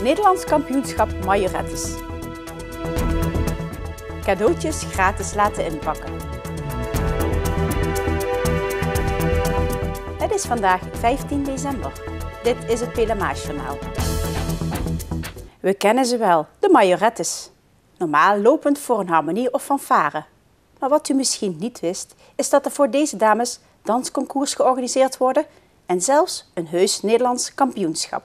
Nederlands kampioenschap Majorettes. Cadeautjes gratis laten inpakken. Het is vandaag 15 december. Dit is het Pelemaasjournaal. We kennen ze wel, de Majorettes. Normaal lopend voor een harmonie of fanfare. Maar wat u misschien niet wist, is dat er voor deze dames dansconcours georganiseerd worden en zelfs een heus Nederlands kampioenschap.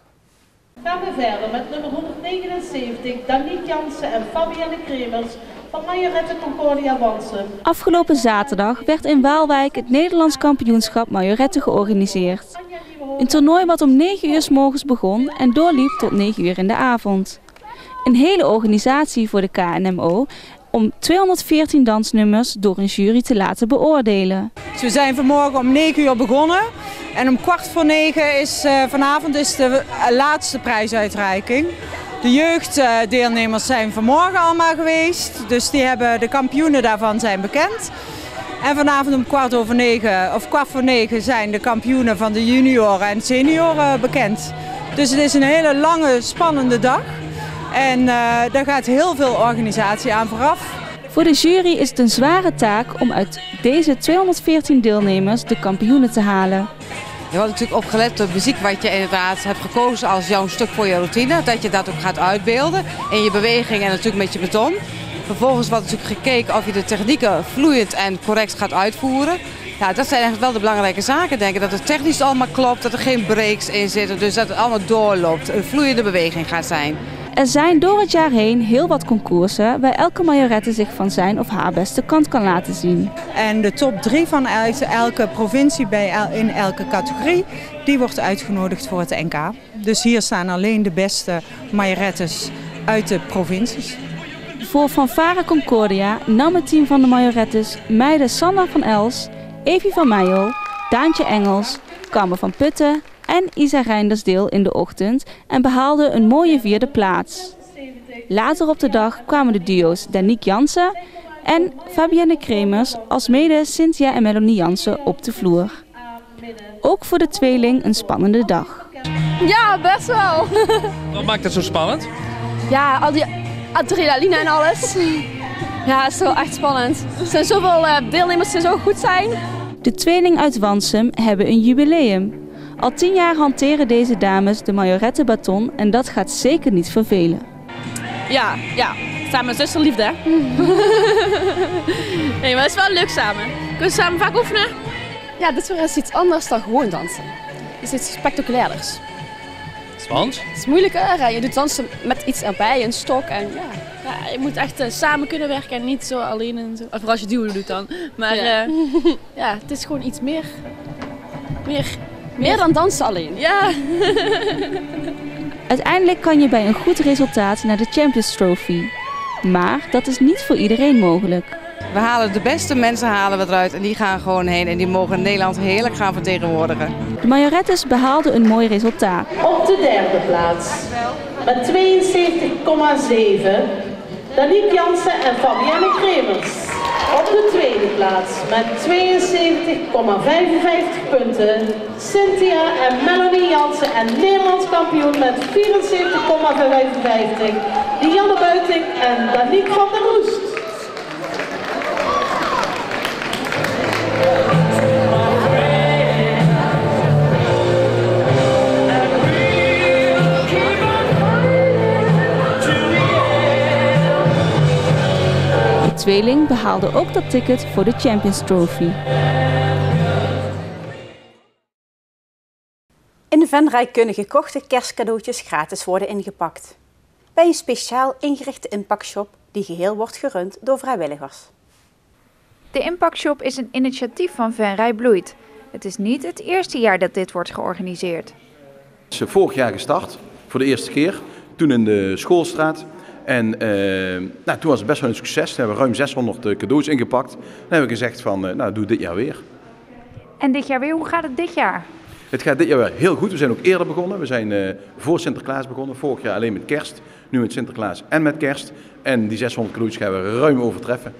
Gaan we verder met nummer 179, Danique Jansen en Fabienne Kremers van Majorette Concordia Wansum. Afgelopen zaterdag werd in Waalwijk het Nederlands kampioenschap Majorette georganiseerd. Een toernooi wat om 9 uur 's morgens begon en doorliep tot 9 uur in de avond. Een hele organisatie voor de KNMO om 214 dansnummers door een jury te laten beoordelen. We zijn vanmorgen om 9 uur begonnen en om 8:15 is vanavond de laatste prijsuitreiking. De jeugddeelnemers zijn vanmorgen allemaal geweest, dus de kampioenen daarvan zijn bekend. En vanavond om 8:15 zijn de kampioenen van de junioren en senioren bekend. Dus het is een hele lange, spannende dag. En daar gaat heel veel organisatie aan vooraf. Voor de jury is het een zware taak om uit deze 214 deelnemers de kampioenen te halen. Je wordt natuurlijk opgelet op de muziek wat je inderdaad hebt gekozen als jouw stuk voor je routine. Dat je dat ook gaat uitbeelden in je beweging en natuurlijk met je beton. Vervolgens wordt natuurlijk gekeken of je de technieken vloeiend en correct gaat uitvoeren. Ja, dat zijn eigenlijk wel de belangrijke zaken, denk ik. Dat het technisch allemaal klopt, dat er geen breaks in zitten, dus dat het allemaal doorloopt. Een vloeiende beweging gaat zijn. Er zijn door het jaar heen heel wat concoursen waar elke majorette zich van zijn of haar beste kant kan laten zien. En de top 3 van elke provincie in elke categorie, die wordt uitgenodigd voor het NK. Dus hier staan alleen de beste majorettes uit de provincies. Voor Fanfare Concordia nam het team van de majorettes meiden Sanna van Els, Evie van Meijel, Daantje Engels, Carmen van Putten en Isa Reinders deel in de ochtend en behaalde een mooie 4e plaats. Later op de dag kwamen de duo's Danique Jansen en Fabienne Kremers alsmede Cynthia en Melanie Jansen op de vloer. Ook voor de tweeling een spannende dag. Ja, best wel. Wat maakt het zo spannend? Ja, al die adrenaline en alles. Ja, het is wel echt spannend. Er zijn zoveel deelnemers die zo goed zijn. De tweeling uit Wansum hebben een jubileum. Al 10 jaar hanteren deze dames de majorette baton en dat gaat zeker niet vervelen. Ja, samen met zusterliefde. Hè? Nee, maar het is wel leuk samen. Kunnen we samen vaak oefenen? Ja, dit is iets anders dan gewoon dansen. Het is iets spectaculairders. Want? Het is moeilijker. Je doet dansen met iets erbij, een stok en ja, je moet echt samen kunnen werken en niet zo alleen en zo. Of als je duwen doet dan. Maar ja, het is gewoon iets meer dan dansen alleen. Ja. Uiteindelijk kan je bij een goed resultaat naar de Champions Trophy. Maar dat is niet voor iedereen mogelijk. We halen de beste mensen eruit en die gaan gewoon heen en die mogen Nederland heerlijk gaan vertegenwoordigen. De majorettes behaalden een mooi resultaat. Op de 3e plaats met 72,7 Danique Jansen en Fabienne Kremers. Op de 2e plaats met 72,55 punten Cynthia en Melanie Jansen en Nederlands kampioen met 74,55 Dianne Buiting en Danique van der Roest. De tweeling behaalde ook dat ticket voor de Champions Trophy. In Venray kunnen gekochte kerstcadeautjes gratis worden ingepakt. Bij een speciaal ingerichte inpakshop die geheel wordt gerund door vrijwilligers. De inpakshop is een initiatief van Venray Bloeit. Het is niet het eerste jaar dat dit wordt georganiseerd. Het is vorig jaar gestart, voor de eerste keer, toen in de Schoolstraat. En toen was het best wel een succes. Toen hebben we ruim 600 cadeaus ingepakt. Dan hebben we gezegd van, doe dit jaar weer. En dit jaar weer, hoe gaat het dit jaar? Het gaat dit jaar weer heel goed. We zijn ook eerder begonnen. We zijn voor Sinterklaas begonnen. Vorig jaar alleen met kerst. Nu met Sinterklaas en met kerst. En die 600 cadeautjes gaan we ruim overtreffen.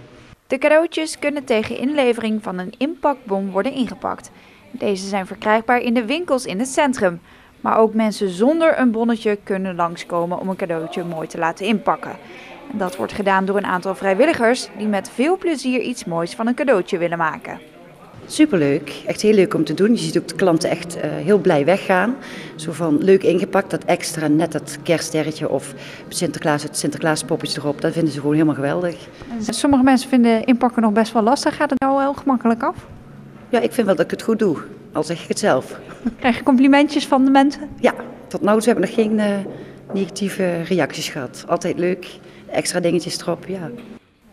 De cadeautjes kunnen tegen inlevering van een inpakbon worden ingepakt. Deze zijn verkrijgbaar in de winkels in het centrum. Maar ook mensen zonder een bonnetje kunnen langskomen om een cadeautje mooi te laten inpakken. En dat wordt gedaan door een aantal vrijwilligers die met veel plezier iets moois van een cadeautje willen maken. Superleuk, echt heel leuk om te doen. Je ziet ook de klanten echt heel blij weggaan. Zo van leuk ingepakt, dat extra net dat kerststerretje of Sinterklaas, het Sinterklaaspoppetje erop. Dat vinden ze gewoon helemaal geweldig. Sommige mensen vinden inpakken nog best wel lastig. Gaat het nou heel gemakkelijk af? Ja, ik vind wel dat ik het goed doe, al zeg ik het zelf. Krijg je complimentjes van de mensen? Ja, tot nu toe hebben we nog geen negatieve reacties gehad. Altijd leuk, extra dingetjes erop, ja.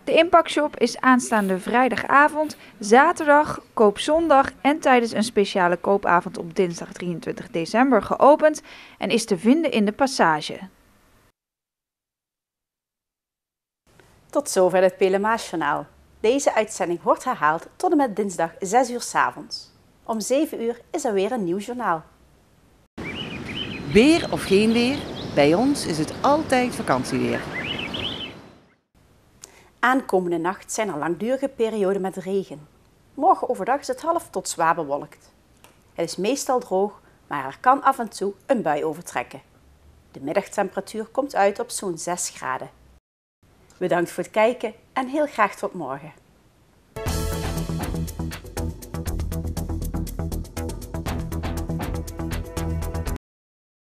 De inpakshop is aanstaande vrijdagavond, zaterdag, koopzondag en tijdens een speciale koopavond op dinsdag 23 december geopend en is te vinden in de Passage. Tot zover het Pelemaasjournaal. Deze uitzending wordt herhaald tot en met dinsdag 6 uur 's avonds. Om 7 uur is er weer een nieuw journaal. Weer of geen weer, bij ons is het altijd vakantieweer. Aankomende nacht zijn er langdurige perioden met regen. Morgen overdag is het half tot zwaar bewolkt. Het is meestal droog, maar er kan af en toe een bui overtrekken. De middagtemperatuur komt uit op zo'n 6 graden. Bedankt voor het kijken en heel graag tot morgen.